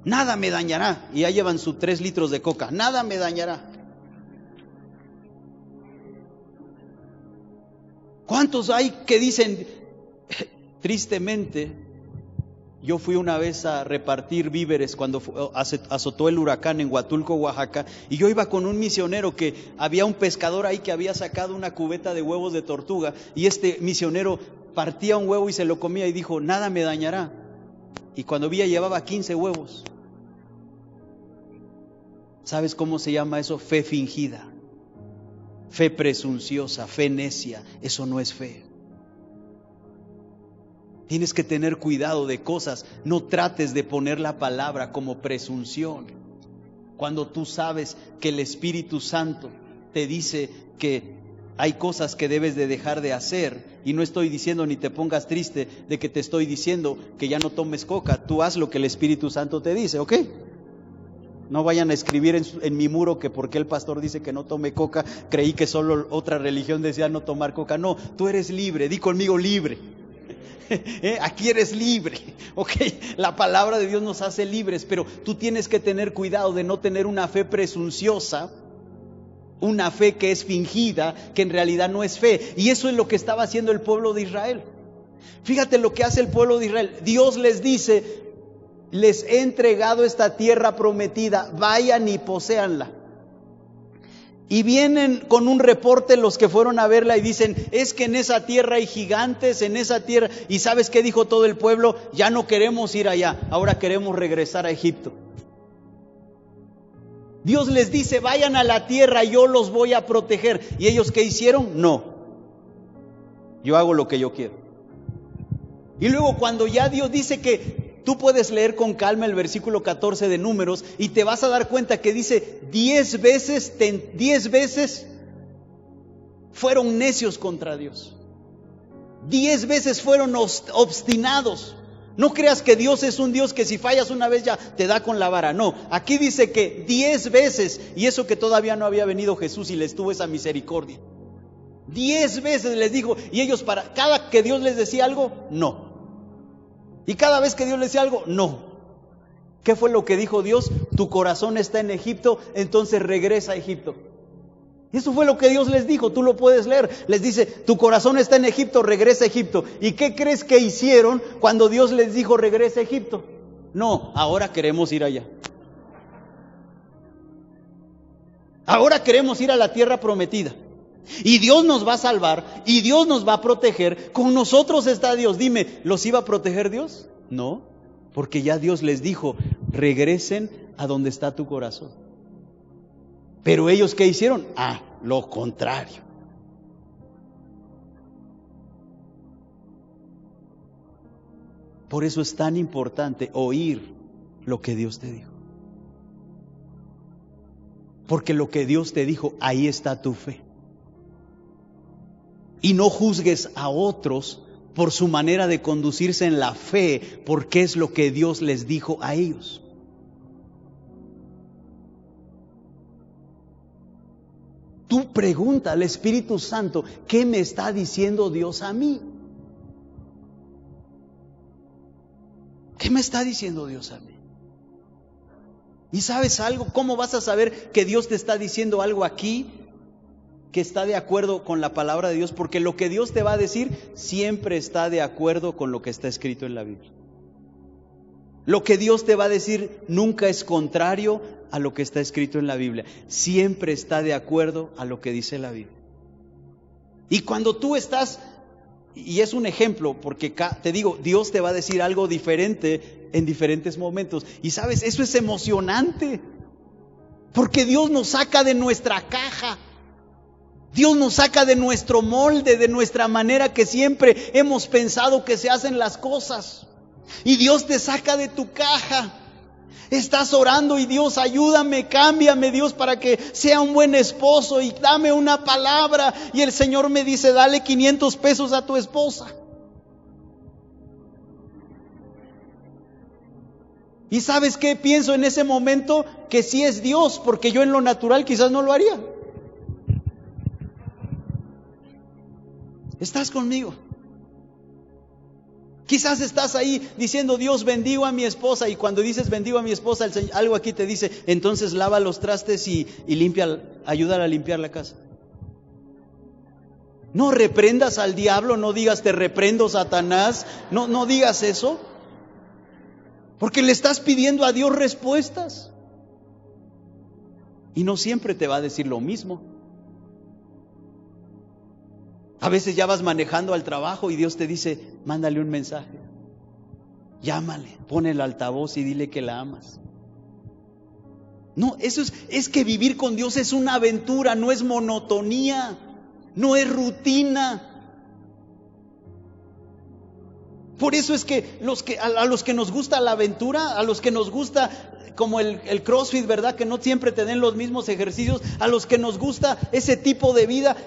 Nada me dañará. Y ya llevan sus 3 litros de coca. Nada me dañará. ¿Cuántos hay que dicen, tristemente, yo fui una vez a repartir víveres cuando azotó el huracán en Huatulco, Oaxaca, y yo iba con un misionero que había un pescador ahí que había sacado una cubeta de huevos de tortuga, y este misionero partía un huevo y se lo comía y dijo, nada me dañará. Y cuando vi llevaba 15 huevos. ¿Sabes cómo se llama eso? Fe fingida, fe presunciosa, fe necia. Eso no es fe. Tienes que tener cuidado de cosas. No trates de poner la palabra como presunción. Cuando tú sabes que el Espíritu Santo te dice que hay cosas que debes de dejar de hacer. Y no estoy diciendo ni te pongas triste de que te estoy diciendo que ya no tomes coca. Tú haz lo que el Espíritu Santo te dice, ¿ok? No vayan a escribir en mi muro que porque el pastor dice que no tome coca, creí que solo otra religión decía no tomar coca. No, tú eres libre. Di conmigo, libre. Aquí eres libre, ok, la palabra de Dios nos hace libres, pero tú tienes que tener cuidado de no tener una fe presunciosa, una fe que es fingida, que en realidad no es fe, y eso es lo que estaba haciendo el pueblo de Israel. Fíjate lo que hace el pueblo de Israel. Dios les dice, les he entregado esta tierra prometida, vayan y poséanla. Y vienen con un reporte los que fueron a verla y dicen, es que en esa tierra hay gigantes, en esa tierra. ¿Y sabes qué dijo todo el pueblo? Ya no queremos ir allá, ahora queremos regresar a Egipto. Dios les dice, vayan a la tierra, yo los voy a proteger. ¿Y ellos qué hicieron? No, yo hago lo que yo quiero. Y luego cuando ya Dios dice que tú puedes leer con calma el versículo 14 de Números y te vas a dar cuenta que dice 10 veces fueron necios contra Dios. 10 veces fueron obstinados. No creas que Dios es un Dios que si fallas una vez ya te da con la vara. No, aquí dice que 10 veces, y eso que todavía no había venido Jesús y les tuvo esa misericordia. 10 veces les dijo, y ellos para cada que Dios les decía algo, no. Y cada vez que Dios le decía algo, no. ¿Qué fue lo que dijo Dios? Tu corazón está en Egipto, entonces regresa a Egipto. Eso fue lo que Dios les dijo, tú lo puedes leer. Les dice, tu corazón está en Egipto, regresa a Egipto. ¿Y qué crees que hicieron cuando Dios les dijo regresa a Egipto? No, ahora queremos ir allá. Ahora queremos ir a la tierra prometida. Y Dios nos va a salvar, y Dios nos va a proteger. Con nosotros está Dios. Dime, ¿los iba a proteger Dios? No, porque ya Dios les dijo, regresen a donde está tu corazón. Pero ellos, ¿qué hicieron? Lo contrario. Por eso es tan importante oír lo que Dios te dijo. Porque lo que Dios te dijo, ahí está tu fe. Y no juzgues a otros por su manera de conducirse en la fe, porque es lo que Dios les dijo a ellos. Tú pregunta al Espíritu Santo, ¿qué me está diciendo Dios a mí? ¿Qué me está diciendo Dios a mí? ¿Y sabes algo? ¿Cómo vas a saber que Dios te está diciendo algo aquí que está de acuerdo con la palabra de Dios? Porque lo que Dios te va a decir siempre está de acuerdo con lo que está escrito en la Biblia. Lo que Dios te va a decir nunca es contrario a lo que está escrito en la Biblia. Siempre está de acuerdo a lo que dice la Biblia. Y cuando tú estás, y es un ejemplo, porque te digo, Dios te va a decir algo diferente en diferentes momentos. Y sabes, eso es emocionante, porque Dios nos saca de nuestra caja. Dios nos saca de nuestro molde, de nuestra manera que siempre hemos pensado que se hacen las cosas. Y Dios te saca de tu caja. Estás orando y Dios, ayúdame, cámbiame Dios para que sea un buen esposo y dame una palabra. Y el Señor me dice, dale 500 pesos a tu esposa. ¿Y sabes qué? Pienso en ese momento que sí es Dios, porque yo en lo natural quizás no lo haría. ¿Estás conmigo? Quizás estás ahí diciendo, Dios, bendigo a mi esposa, y cuando dices bendigo a mi esposa, algo aquí te dice, entonces lava los trastes y ayúdala a limpiar la casa. No reprendas al diablo, no digas te reprendo, Satanás, no digas eso, porque le estás pidiendo a Dios respuestas. Y no siempre te va a decir lo mismo. A veces ya vas manejando al trabajo y Dios te dice, mándale un mensaje, llámale, pon el altavoz y dile que la amas. No, eso es que vivir con Dios es una aventura, no es monotonía, no es rutina. Por eso es que a los que nos gusta la aventura, a los que nos gusta como el CrossFit, ¿verdad? Que no siempre te den los mismos ejercicios, a los que nos gusta ese tipo de vida,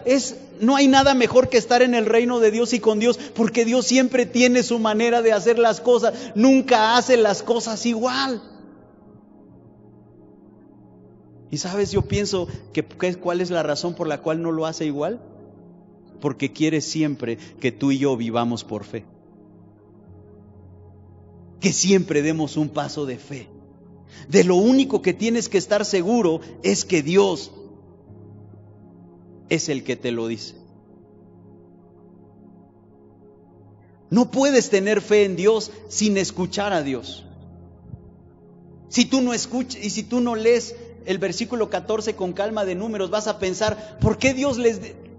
no hay nada mejor que estar en el reino de Dios y con Dios, porque Dios siempre tiene su manera de hacer las cosas, nunca hace las cosas igual. Y sabes, yo pienso ¿cuál es la razón por la cual no lo hace igual? Porque quiere siempre que tú y yo vivamos por fe. Que siempre demos un paso de fe. De lo único que tienes que estar seguro es que Dios es el que te lo dice. No puedes tener fe en Dios sin escuchar a Dios. Si tú no escuchas y si tú no lees el versículo 14 con calma de Números, vas a pensar, ¿por qué Dios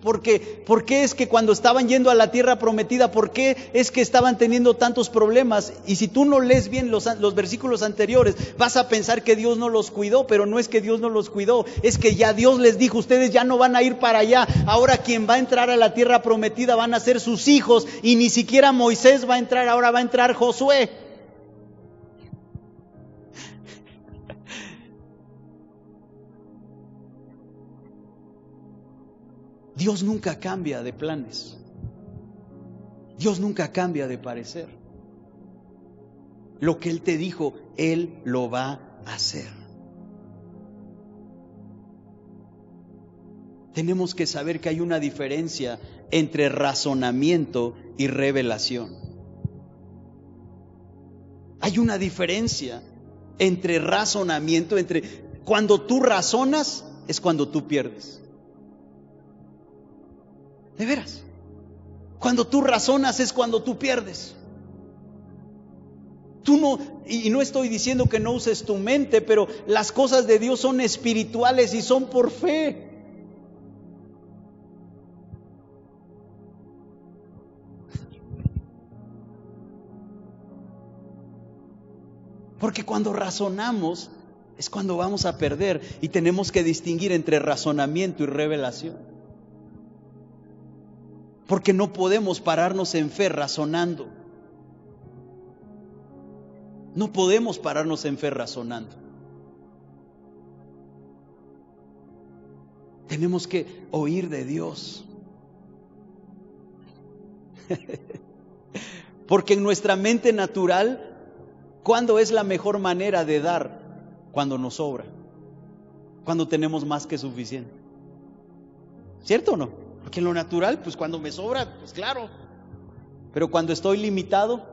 ¿Por qué es que cuando estaban yendo a la tierra prometida, por qué es que estaban teniendo tantos problemas? Y si tú no lees bien los versículos anteriores, vas a pensar que Dios no los cuidó, pero no es que Dios no los cuidó, es que ya Dios les dijo, ustedes ya no van a ir para allá, ahora quien va a entrar a la tierra prometida van a ser sus hijos, y ni siquiera Moisés va a entrar, ahora va a entrar Josué. Dios nunca cambia de planes. Dios nunca cambia de parecer. Lo que Él te dijo, Él lo va a hacer. Tenemos que saber que hay una diferencia entre razonamiento y revelación. Hay una diferencia entre razonamiento, cuando tú razonas es cuando tú pierdes. De veras, cuando tú razonas es cuando tú pierdes. Y no estoy diciendo que no uses tu mente, pero las cosas de Dios son espirituales y son por fe. Porque cuando razonamos es cuando vamos a perder, y tenemos que distinguir entre razonamiento y revelación. Porque no podemos pararnos en fe razonando. No podemos pararnos en fe razonando. Tenemos que oír de Dios. Porque en nuestra mente natural, ¿cuándo es la mejor manera de dar? Cuando nos sobra. Cuando tenemos más que suficiente. ¿Cierto o no? Porque en lo natural, pues cuando me sobra, pues claro. Pero cuando estoy limitado,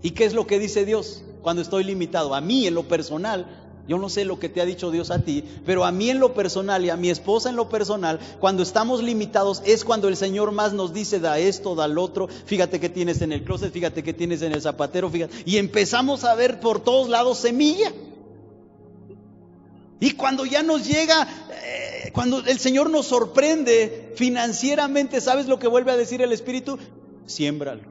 ¿y qué es lo que dice Dios? Cuando estoy limitado, a mí en lo personal, yo no sé lo que te ha dicho Dios a ti, pero a mí en lo personal y a mi esposa en lo personal, cuando estamos limitados es cuando el Señor más nos dice, da esto, da lo otro, fíjate que tienes en el closet, fíjate que tienes en el zapatero, fíjate, y empezamos a ver por todos lados semilla. Y cuando ya nos llega, cuando el Señor nos sorprende financieramente, ¿sabes lo que vuelve a decir el Espíritu? Siémbralo.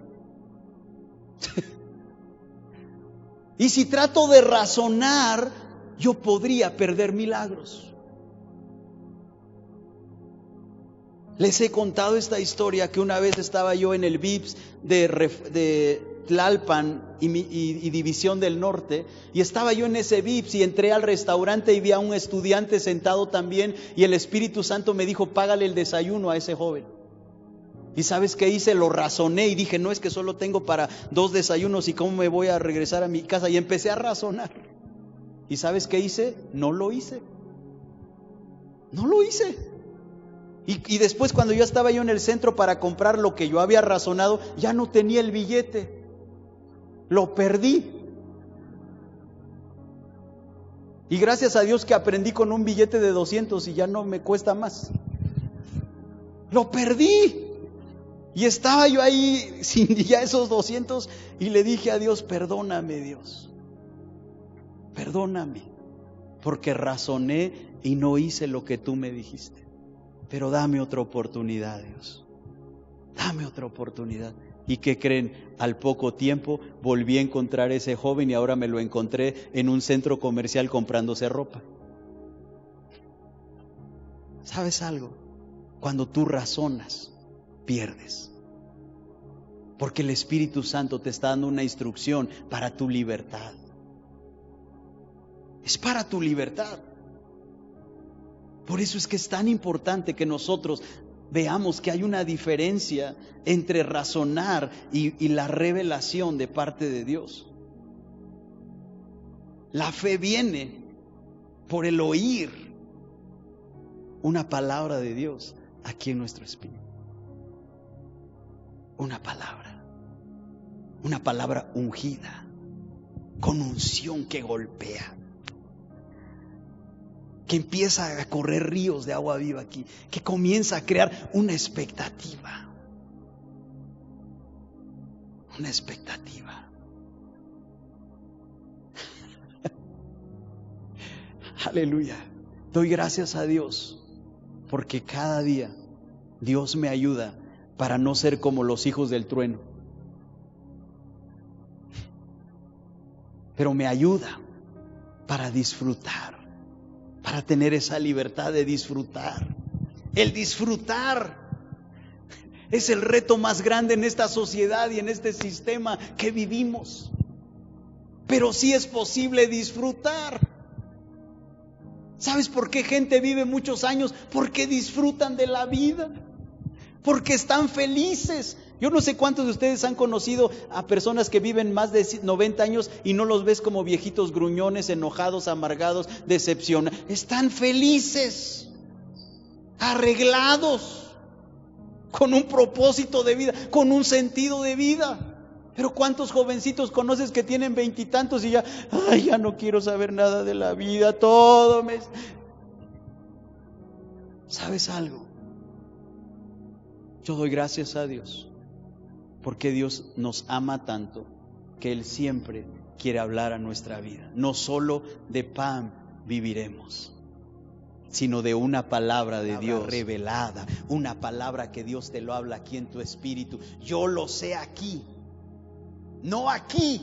Y si trato de razonar, yo podría perder milagros. Les he contado esta historia que una vez estaba yo en el VIPS de Tlalpan y División del Norte, y estaba yo en ese VIPS y entré al restaurante y vi a un estudiante sentado también, y el Espíritu Santo me dijo, págale el desayuno a ese joven. Y ¿sabes qué hice? Lo razoné y dije, no, es que solo tengo para 2 desayunos y cómo me voy a regresar a mi casa, y empecé a razonar. ¿Y sabes qué hice? No lo hice. Y después, cuando ya estaba yo en el centro para comprar lo que yo había razonado, ya no tenía el billete. Lo perdí. Y gracias a Dios que aprendí con un billete de 200 y ya no me cuesta más. Lo perdí. Y estaba yo ahí sin ya esos 200 y le dije a Dios, perdóname, Dios. Perdóname, porque razoné y no hice lo que tú me dijiste. Pero dame otra oportunidad, Dios. Dame otra oportunidad. ¿Y qué creen? Al poco tiempo volví a encontrar a ese joven y ahora me lo encontré en un centro comercial comprándose ropa. ¿Sabes algo? Cuando tú razonas, pierdes. Porque el Espíritu Santo te está dando una instrucción para tu libertad. Es para tu libertad. Por eso es que es tan importante que nosotros veamos que hay una diferencia entre razonar y la revelación de parte de Dios. La fe viene por el oír una palabra de Dios aquí en nuestro espíritu. Una palabra ungida, con unción que golpea, que empieza a correr ríos de agua viva aquí, que comienza a crear una expectativa. Una expectativa. Aleluya. Doy gracias a Dios porque cada día Dios me ayuda para no ser como los hijos del trueno. Pero me ayuda para disfrutar, para tener esa libertad de disfrutar. El disfrutar es el reto más grande en esta sociedad y en este sistema que vivimos. Pero sí es posible disfrutar. ¿Sabes por qué gente vive muchos años? Porque disfrutan de la vida, porque están felices. Yo no sé cuántos de ustedes han conocido a personas que viven más de 90 años y no los ves como viejitos gruñones, enojados, amargados, decepcionados. Están felices, arreglados, con un propósito de vida, con un sentido de vida. Pero ¿cuántos jovencitos conoces que tienen 20 y tantos y ya, ya no quiero saber nada de la vida, todo me... ¿Sabes algo? Yo doy gracias a Dios, porque Dios nos ama tanto que Él siempre quiere hablar a nuestra vida. No solo de pan viviremos, sino de una palabra de Dios revelada, una palabra que Dios te lo habla aquí en tu espíritu. Yo lo sé aquí, no aquí.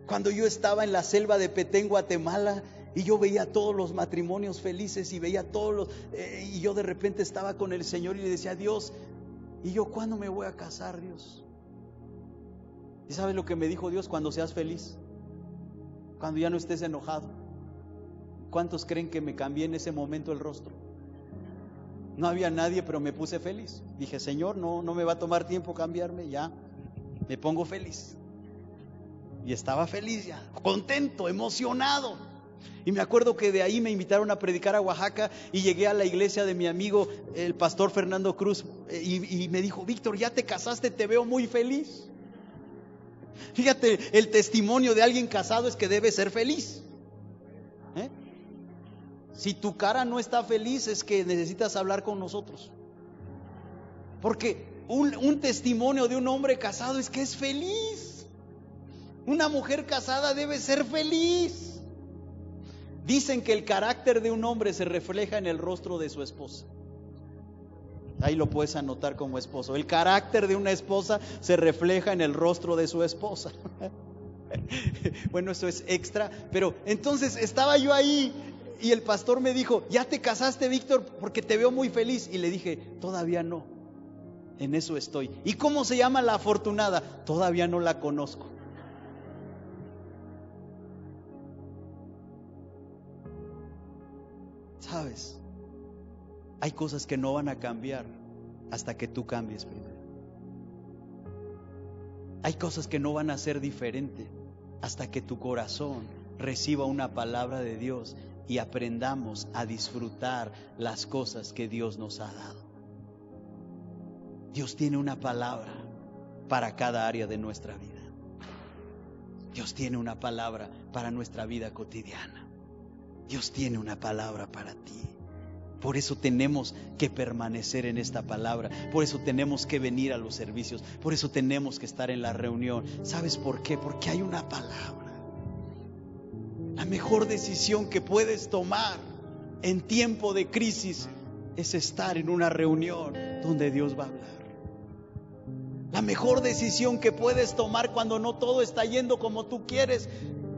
Cuando yo estaba en la selva de Petén, Guatemala, y yo veía todos los matrimonios felices y veía todos los... y yo de repente estaba con el Señor y le decía, Dios, ¿y yo cuándo me voy a casar, Dios? ¿Y sabes lo que me dijo Dios? Cuando seas feliz, cuando ya no estés enojado. ¿Cuántos creen que me cambié en ese momento el rostro? No había nadie, pero me puse feliz. Dije, Señor, no me va a tomar tiempo cambiarme, ya me pongo feliz. Y estaba feliz ya, contento, emocionado. Y me acuerdo que de ahí me invitaron a predicar a Oaxaca y llegué a la iglesia de mi amigo, el pastor Fernando Cruz, y me dijo, Víctor, ya te casaste, te veo muy feliz. Fíjate, el testimonio de alguien casado es que debe ser feliz. Si tu cara no está feliz, es que necesitas hablar con nosotros. Porque un testimonio de un hombre casado es que es feliz. Una mujer casada debe ser feliz. Dicen que el carácter de un hombre se refleja en el rostro de su esposa. Ahí lo puedes anotar como esposo. El carácter de una esposa se refleja en el rostro de su esposa. Bueno, eso es extra, pero entonces estaba yo ahí y el pastor me dijo, ¿ya te casaste, Víctor? Porque te veo muy feliz. Y le dije, todavía no, en eso estoy. ¿Y cómo se llama la afortunada? Todavía no la conozco. ¿Sabes? Hay cosas que no van a cambiar hasta que tú cambies primero. Hay cosas que no van a ser diferentes hasta que tu corazón reciba una palabra de Dios y aprendamos a disfrutar las cosas que Dios nos ha dado. Dios tiene una palabra para cada área de nuestra vida. Dios tiene una palabra para nuestra vida cotidiana. Dios tiene una palabra para ti. Por eso tenemos que permanecer en esta palabra. Por eso tenemos que venir a los servicios. Por eso tenemos que estar en la reunión. ¿Sabes por qué? Porque hay una palabra. La mejor decisión que puedes tomar en tiempo de crisis es estar en una reunión donde Dios va a hablar. La mejor decisión que puedes tomar cuando no todo está yendo como tú quieres.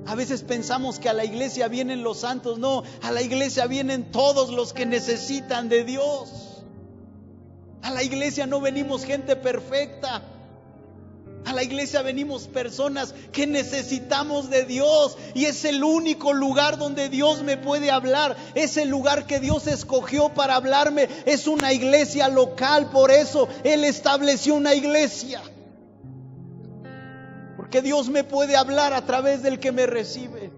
A veces pensamos que a la iglesia vienen los santos. No, a la iglesia vienen todos los que necesitan de Dios. A la iglesia no venimos gente perfecta. A la iglesia venimos personas que necesitamos de Dios. Y es el único lugar donde Dios me puede hablar. Es el lugar que Dios escogió para hablarme. Es una iglesia local. Por eso Él estableció una iglesia. Porque Dios me puede hablar a través del que me recibe.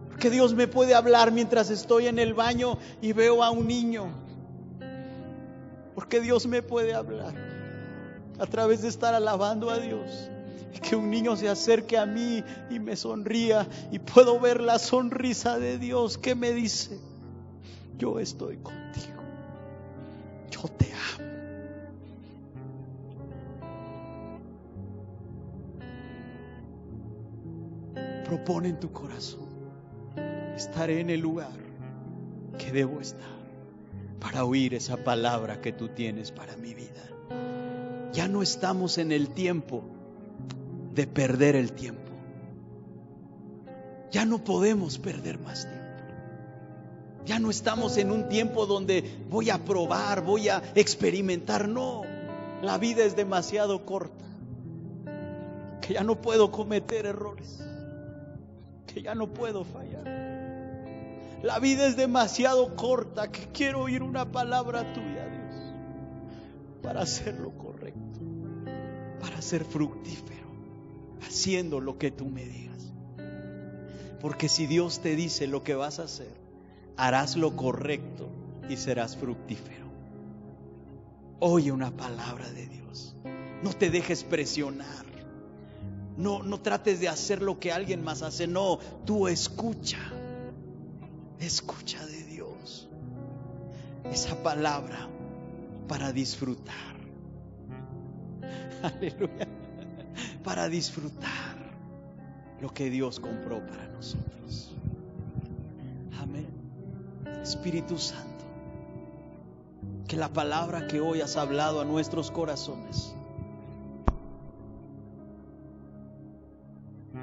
Porque Dios me puede hablar mientras estoy en el baño y veo a un niño. Porque Dios me puede hablar a través de estar alabando a Dios. Y que un niño se acerque a mí y me sonría. Y puedo ver la sonrisa de Dios que me dice: yo estoy contigo. Yo te amo. Propone en tu corazón: estaré en el lugar que debo estar para oír esa palabra que tú tienes para mi vida. Ya no estamos en el tiempo de perder el tiempo. Ya no podemos perder más tiempo. Ya no estamos en un tiempo donde voy a probar, voy a experimentar. No, la vida es demasiado corta, que ya no puedo cometer errores, que ya no puedo fallar. La vida es demasiado corta, que quiero oír una palabra tuya, Dios, para hacer lo correcto, para ser fructífero, haciendo lo que tú me digas. Porque si Dios te dice lo que vas a hacer, harás lo correcto y serás fructífero. Oye una palabra de Dios. No te dejes presionar. No trates de hacer lo que alguien más hace. No, tú escucha de Dios esa palabra para disfrutar. Aleluya. Para disfrutar lo que Dios compró para nosotros. Amén. Espíritu Santo, que la palabra que hoy has hablado a nuestros corazones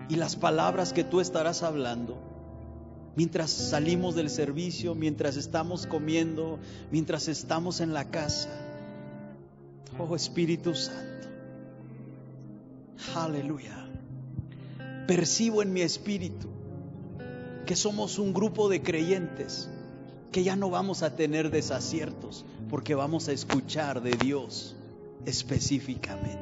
y las palabras que tú estarás hablando mientras salimos del servicio, mientras estamos comiendo, mientras estamos en la casa. Oh Espíritu Santo, aleluya. Percibo en mi espíritu que somos un grupo de creyentes que ya no vamos a tener desaciertos, porque vamos a escuchar de Dios específicamente.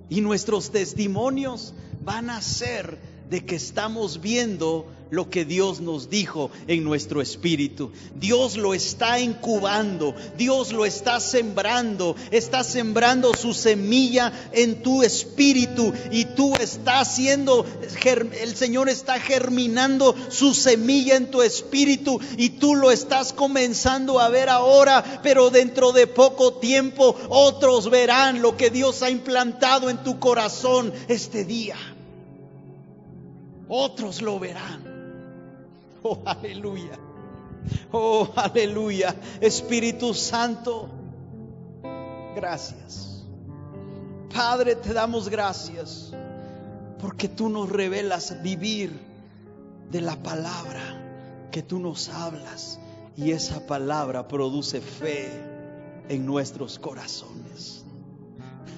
Y nuestros testimonios van a ser de que estamos viendo lo que Dios nos dijo en nuestro espíritu. Dios lo está incubando, Dios lo está sembrando su semilla en tu espíritu, y tú estás haciendo, el Señor está germinando su semilla en tu espíritu, y tú lo estás comenzando a ver ahora, pero dentro de poco tiempo otros verán lo que Dios ha implantado en tu corazón este día. Otros lo verán. Oh, aleluya. Oh, aleluya. Espíritu Santo, gracias. Padre, te damos gracias porque tú nos revelas vivir de la palabra que tú nos hablas, y esa palabra produce fe en nuestros corazones.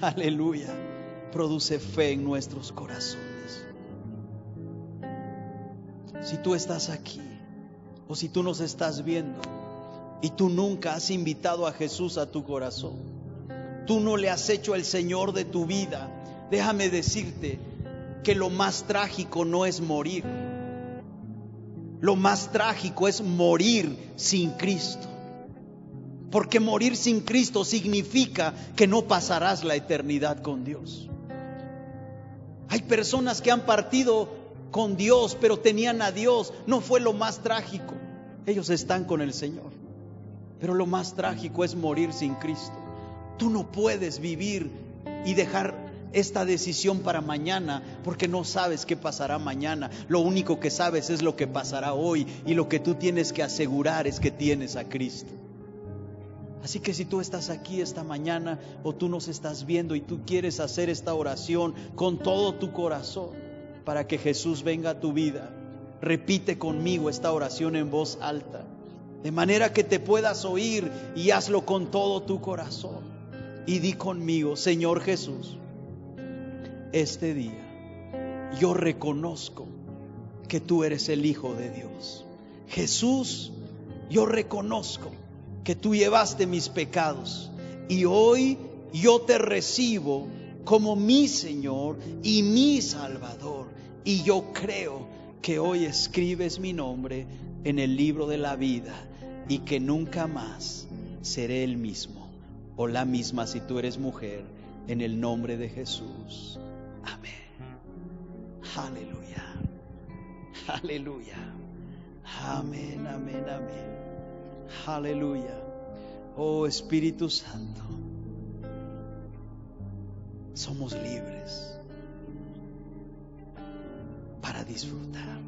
Aleluya. Produce fe en nuestros corazones. Si tú estás aquí, o si tú nos estás viendo y tú nunca has invitado a Jesús a tu corazón, tú no le has hecho el Señor de tu vida, déjame decirte que lo más trágico no es morir. Lo más trágico es morir sin Cristo. Porque morir sin Cristo significa que no pasarás la eternidad con Dios. Hay personas que han partido con Dios, pero tenían a Dios. No fue lo más trágico. Ellos están con el Señor. Pero lo más trágico es morir sin Cristo. Tú no puedes vivir y dejar esta decisión para mañana, porque no sabes qué pasará mañana. Lo único que sabes es lo que pasará hoy, y lo que tú tienes que asegurar es que tienes a Cristo. Así que si tú estás aquí esta mañana, o tú nos estás viendo y tú quieres hacer esta oración con todo tu corazón para que Jesús venga a tu vida, repite conmigo esta oración en voz alta, de manera que te puedas oír, y hazlo con todo tu corazón. Y di conmigo: Señor Jesús, este día yo reconozco que tú eres el Hijo de Dios. Jesús, yo reconozco que tú llevaste mis pecados, y hoy yo te recibo como mi Señor y mi Salvador, y yo creo que hoy escribes mi nombre en el libro de la vida, y que nunca más seré el mismo o la misma si tú eres mujer, en el nombre de Jesús. Amén. Aleluya. Aleluya. Amén, amén, amén. Aleluya. Oh Espíritu Santo, somos libres para disfrutar.